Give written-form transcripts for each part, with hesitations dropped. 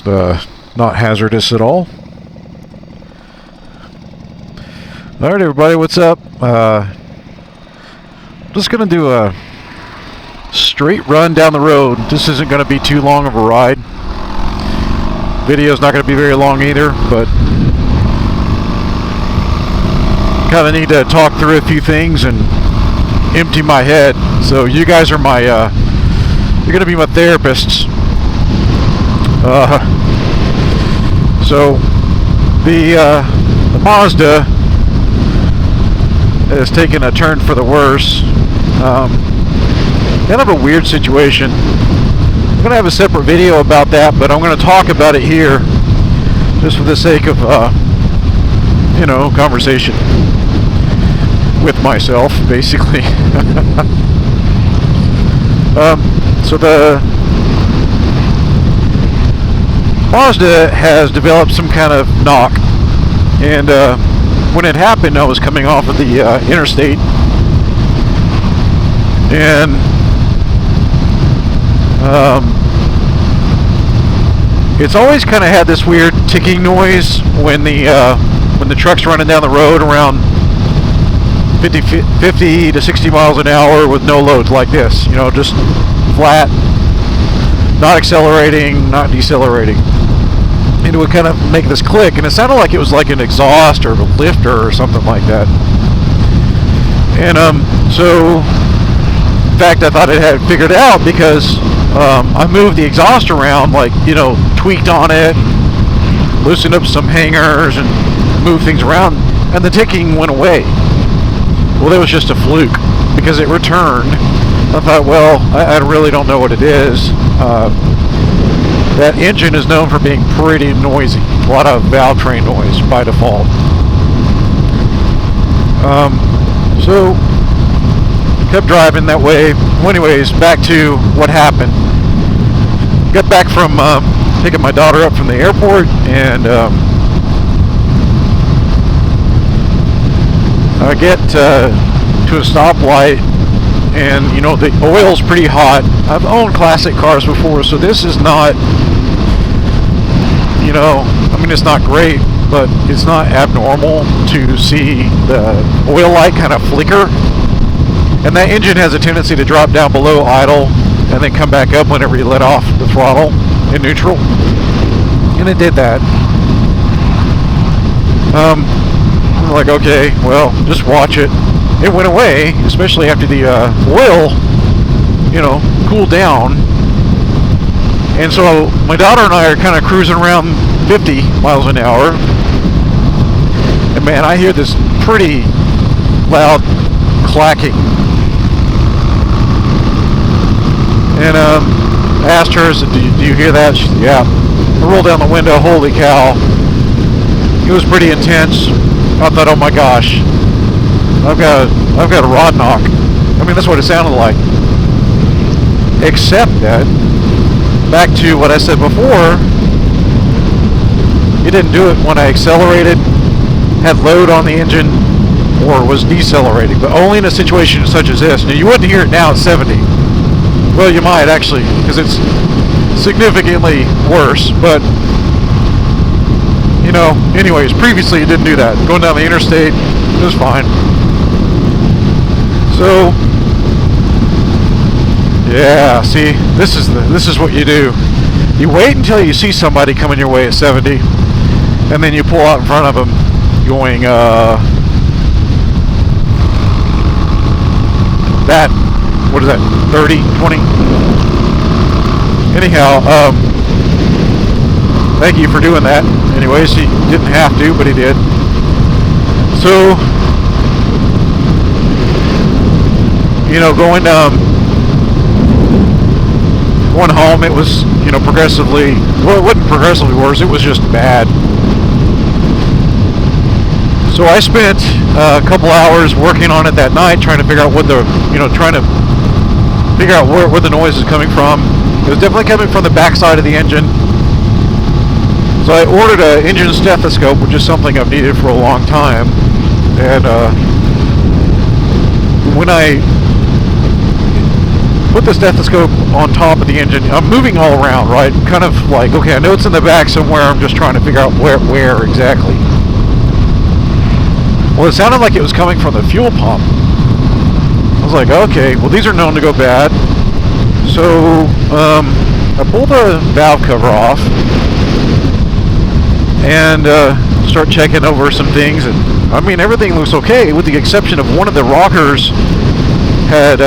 not hazardous at all. Alright everybody, what's up? Just gonna do a straight run down the road. This isn't gonna be too long of a ride. Video's not gonna be very long either, but kinda need to talk through a few things and empty my head. So you guys are my you're gonna be my therapists. So the Mazda has taken a turn for the worse. Kind of a weird situation. I'm gonna have a separate video about that, but I'm gonna talk about it here just for the sake of you know, conversation with myself, basically. So the Mazda has developed some kind of knock, and when it happened, I was coming off of the interstate, and it's always kind of had this weird ticking noise when the truck's running down the road around 50 to 60 miles an hour with no loads like this, you know, just flat, not accelerating, not decelerating. And it would kind of make this click, and it sounded like it was like an exhaust or a lifter or something like that. And so in fact I thought it had figured it out, because I moved the exhaust around, like, you know, tweaked on it, loosened up some hangers and moved things around, and the ticking went away. Well, it was just a fluke, because it returned. I thought, well, I really don't know what it is. That engine is known for being pretty noisy. A lot of valve train noise by default. So, kept driving that way. Well, anyways, back to what happened. Got back from picking my daughter up from the airport, and I get to a stoplight, and you know, the oil's pretty hot. I've owned classic cars before, so this is not, you know, I mean, it's not great, but it's not abnormal to see the oil light kind of flicker. And that engine has a tendency to drop down below idle and then come back up whenever you let off the throttle in neutral. And it did that. I'm like, okay, well, just watch it. It went away, especially after the oil, you know, cooled down. And so my daughter and I are kind of cruising around 50 miles an hour. And man, I hear this pretty loud clacking. And I asked her, I said, do you hear that? She said, yeah. I rolled down the window, holy cow. It was pretty intense. I thought, oh my gosh, I've got a rod knock. I mean, that's what it sounded like. Except that, back to what I said before, it didn't do it when I accelerated, had load on the engine, or was decelerating, but only in a situation such as this. Now, you wouldn't hear it now at 70. Well, you might actually, because it's significantly worse, but you know, anyways, previously it didn't do that. Going down the interstate, it was fine. So, yeah, see, this is what you do. You wait until you see somebody coming your way at 70, and then you pull out in front of them, going, that, what is that, 30, 20? Anyhow, thank you for doing that. Anyways, he didn't have to, but he did. So, you know, going home, it was, you know, progressively, well, it wasn't progressively worse, it was just bad. So I spent a couple hours working on it that night, trying to figure out what the, you know, trying to figure out where the noise is coming from. It was definitely coming from the backside of the engine. So I ordered an engine stethoscope, which is something I've needed for a long time. And when I put the stethoscope on top of the engine. I'm moving all around, right? Kind of like, okay, I know it's in the back somewhere. I'm just trying to figure out where exactly. Well, it sounded like it was coming from the fuel pump. I was like, okay, well, these are known to go bad. So I pull the valve cover off and start checking over some things. And I mean, everything looks okay, with the exception of one of the rockers had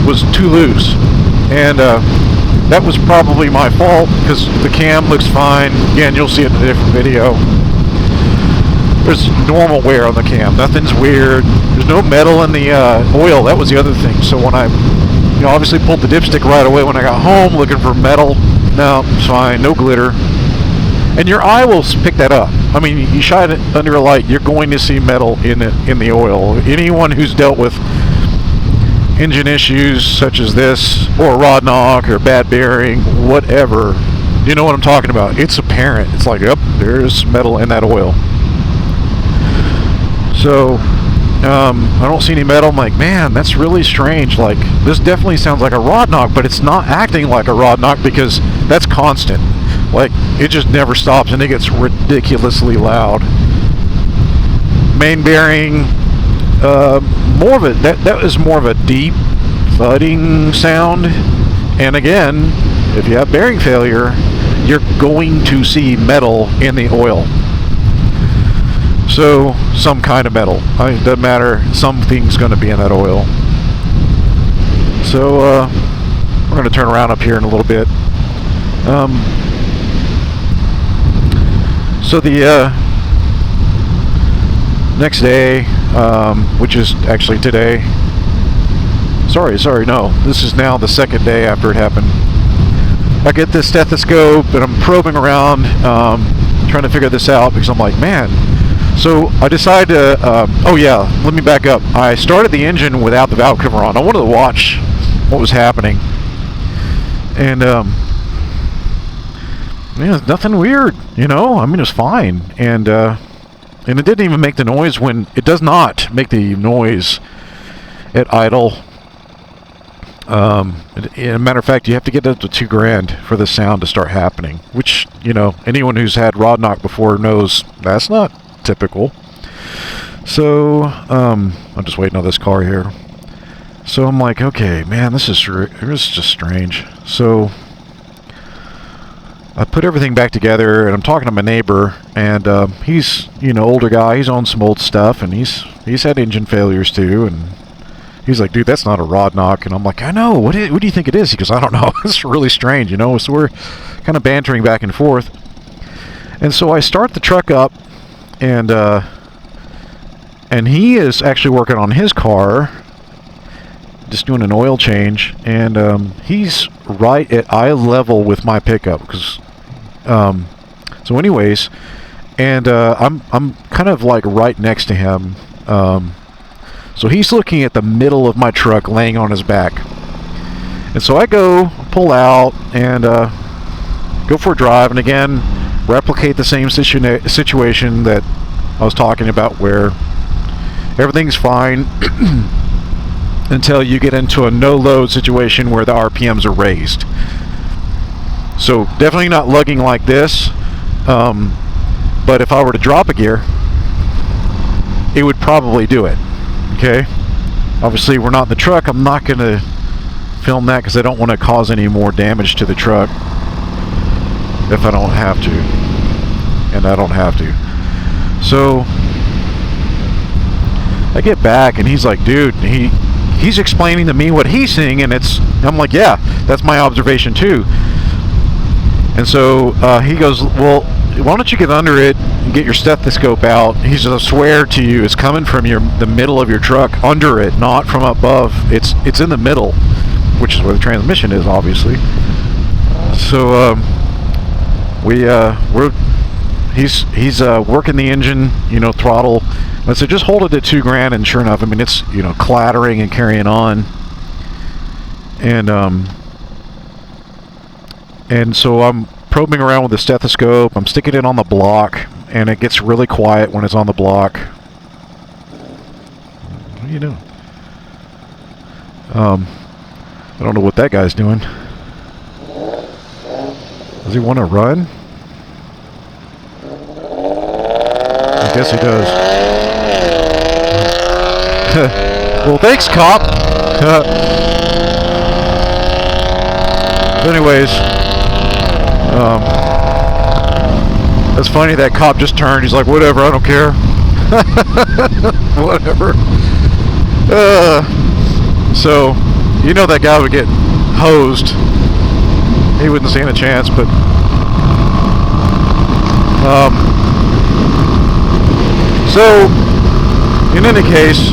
was too loose, and that was probably my fault because the cam looks fine. Again, you'll see it in a different video. There's normal wear on the cam. Nothing's weird. There's no metal in the oil. That was the other thing. So when I, obviously pulled the dipstick right away when I got home looking for metal. No, it's fine. No glitter. And your eye will pick that up. I mean, you shine it under a light, you're going to see metal in the oil. Anyone who's dealt with engine issues such as this, or rod knock, or bad bearing, whatever, you know what I'm talking about. It's apparent. It's like, yep, there's metal in that oil. So I don't see any metal. I'm like, man, that's really strange. Like, this definitely sounds like a rod knock, but it's not acting like a rod knock because that's constant. Like, it just never stops, and it gets ridiculously loud. Main bearing, more of it. That is more of a deep thudding sound. And again, if you have bearing failure, you're going to see metal in the oil. So, some kind of metal. It doesn't matter. Something's going to be in that oil. So, we're going to turn around up here in a little bit. So the next day, which is actually today. Sorry, no. This is now the second day after it happened. I get this stethoscope and I'm probing around, trying to figure this out because I'm like, man. So I decided to, oh yeah, let me back up. I started the engine without the valve cover on. I wanted to watch what was happening. And, yeah, nothing weird, I mean, it was fine. And it didn't even make the noise when, it does not make the noise at idle. As a matter of fact, you have to get up to $2,000 for the sound to start happening, which, anyone who's had rod knock before knows that's not typical. So, I'm just waiting on this car here. So I'm like, okay, man, this is just strange. So I put everything back together, and I'm talking to my neighbor, and he's, older guy. He's on some old stuff, and he's had engine failures too, and he's like, dude, that's not a rod knock. And I'm like, I know. What do you think it is? He goes, I don't know. It's really strange, So we're kind of bantering back and forth. And so I start the truck up, and he is actually working on his car, just doing an oil change, and he's right at eye level with my pickup, because so anyways, and I'm kind of like right next to him, so he's looking at the middle of my truck laying on his back, and so I pull out and go for a drive, and again replicate the same situation that I was talking about, where everything's fine until you get into a no-load situation where the RPMs are raised. So definitely not lugging like this, but if I were to drop a gear, it would probably do it. Okay, obviously we're not in the truck. I'm not going to film that because I don't want to cause any more damage to the truck if I don't have to, and I don't have to. So I get back, and he's like, dude, he's explaining to me what he's seeing, and I'm like, yeah, that's my observation too. And so he goes, well, why don't you get under it and get your stethoscope out? He says, I swear to you, it's coming from the middle of your truck, under it, not from above. It's in the middle, which is where the transmission is, obviously. So he's working the engine, throttle. I said, just hold it at $2,000, and sure enough, I mean, it's clattering and carrying on, and so I'm probing around with the stethoscope. I'm sticking it on the block, and it gets really quiet when it's on the block. What are you doing? I don't know what that guy's doing. Does he want to run? I guess he does. Well, thanks, cop. Anyways, that's funny. That cop just turned. He's like, whatever, I don't care. Whatever. So, you know that guy would get hosed. He wouldn't stand a chance, but so in any case,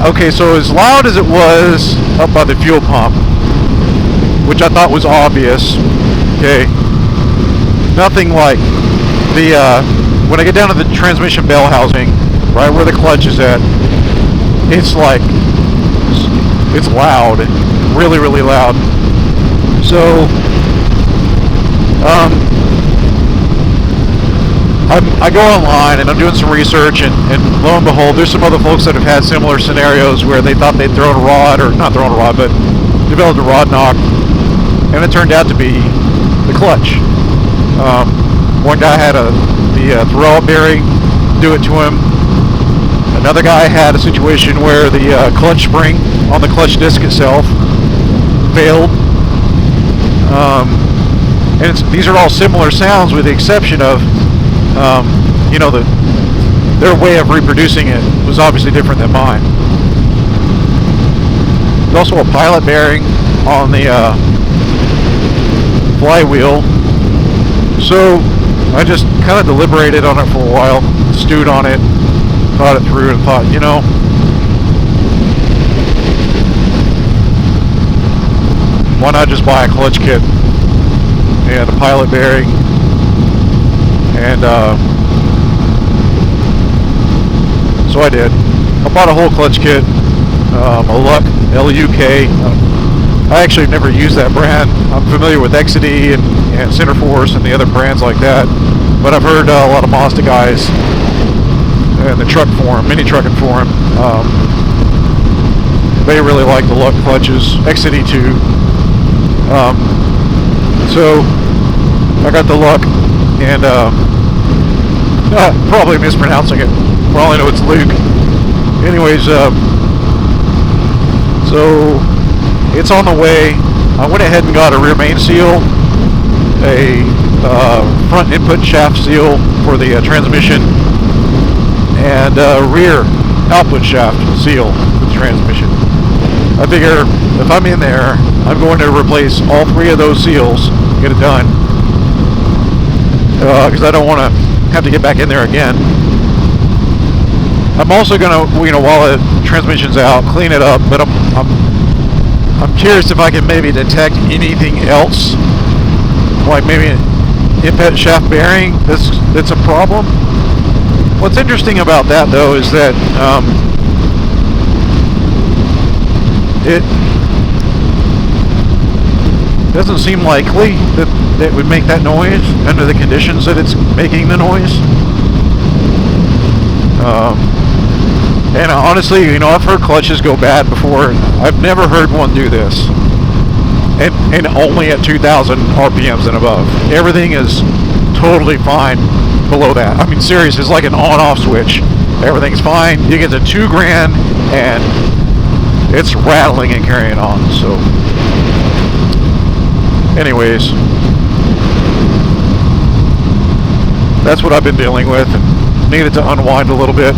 okay, so as loud as it was up by the fuel pump, which I thought was obvious, okay, nothing like the when I get down to the transmission bell housing, right where the clutch is at, it's like, it's loud, really, really loud. So, I go online and I'm doing some research, and lo and behold, there's some other folks that have had similar scenarios where they thought they'd thrown a rod, or not thrown a rod, but developed a rod knock, and it turned out to be the clutch. One guy had the throw-up bearing do it to him. Another guy had a situation where the clutch spring on the clutch disc itself failed. And these are all similar sounds, with the exception of, you know, their way of reproducing it was obviously different than mine. There's also a pilot bearing on the flywheel. So I just kind of deliberated on it for a while, stewed on it, thought it through, and thought, you know, why not just buy a clutch kit and a pilot bearing, and so I did. I bought a whole clutch kit, a Luck, L-U-K. I actually have never used that brand. I'm familiar with Exidy and Centerforce and the other brands like that, but I've heard a lot of Mazda guys in the truck forum, mini trucking forum, they really like the Luck clutches, Exidy too. So I got the Luck, and probably mispronouncing it. For all I know, it's Luke. Anyways, so it's on the way. I went ahead and got a rear main seal, a front input shaft seal for the transmission, and a rear output shaft seal for the transmission. I figure if I'm in there, I'm going to replace all three of those seals, get it done, because I don't want to have to get back in there again. I'm also going to, you know, while the transmission's out, clean it up, but I'm curious if I can maybe detect anything else, like maybe an input shaft bearing that's a problem. What's interesting about that, though, is that it doesn't seem likely that it would make that noise under the conditions that it's making the noise. And honestly, you know, I've heard clutches go bad before. I've never heard one do this. And only at 2,000 RPMs and above. Everything is totally fine below that. I mean, serious, it's like an on-off switch. Everything's fine. You get to $2,000 and it's rattling and carrying on. So, anyways, that's what I've been dealing with, and needed to unwind a little bit.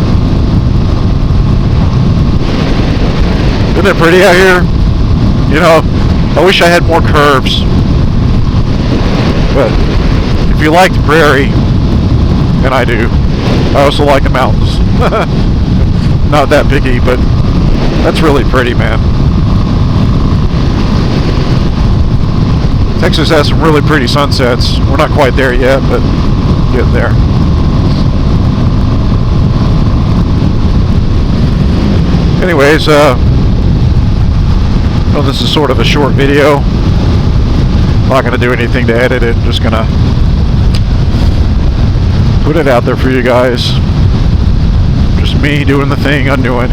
Isn't it pretty out here? You know, I wish I had more curves, but if you like the prairie, and I do, I also like the mountains. Not that picky, but that's really pretty, man. Texas has some really pretty sunsets. We're not quite there yet, but getting there. Anyways, well, this is sort of a short video. I'm not going to do anything to edit it. Just going to put it out there for you guys. Just me doing the thing I'm doing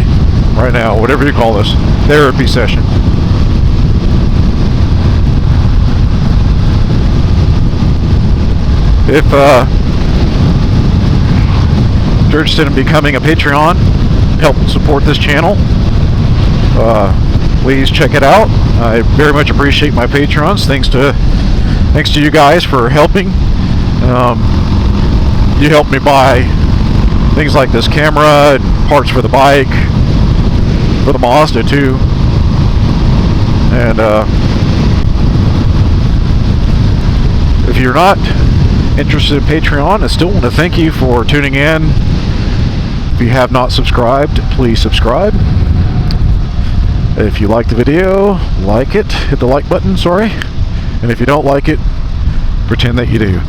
right now, whatever you call this, therapy session. If you're interested in becoming a Patreon, help support this channel, please check it out. I very much appreciate my patrons. Thanks to you guys for helping. You helped me buy things like this camera and parts for the bike, for the Mazda too. And if you're not interested in Patreon, I still want to thank you for tuning in. If you have not subscribed, please subscribe. If you like the video, like it. Hit the like button, sorry. And if you don't like it, pretend that you do.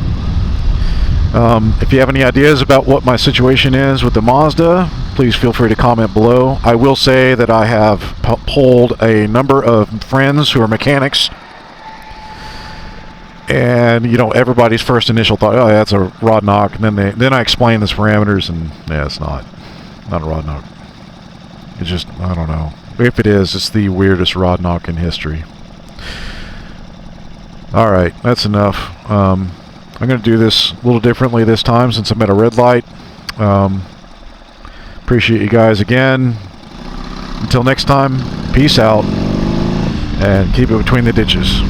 If you have any ideas about what my situation is with the Mazda, please feel free to comment below. I will say that I have polled a number of friends who are mechanics, and you know, everybody's first initial thought, oh, that's a rod knock, and then I explain the parameters, and yeah, it's not a rod knock. It's just, I don't know. If it is, it's the weirdest rod knock in history. Alright, that's enough. I'm going to do this a little differently this time since I'm at a red light. Appreciate you guys again. Until next time, peace out, and keep it between the ditches.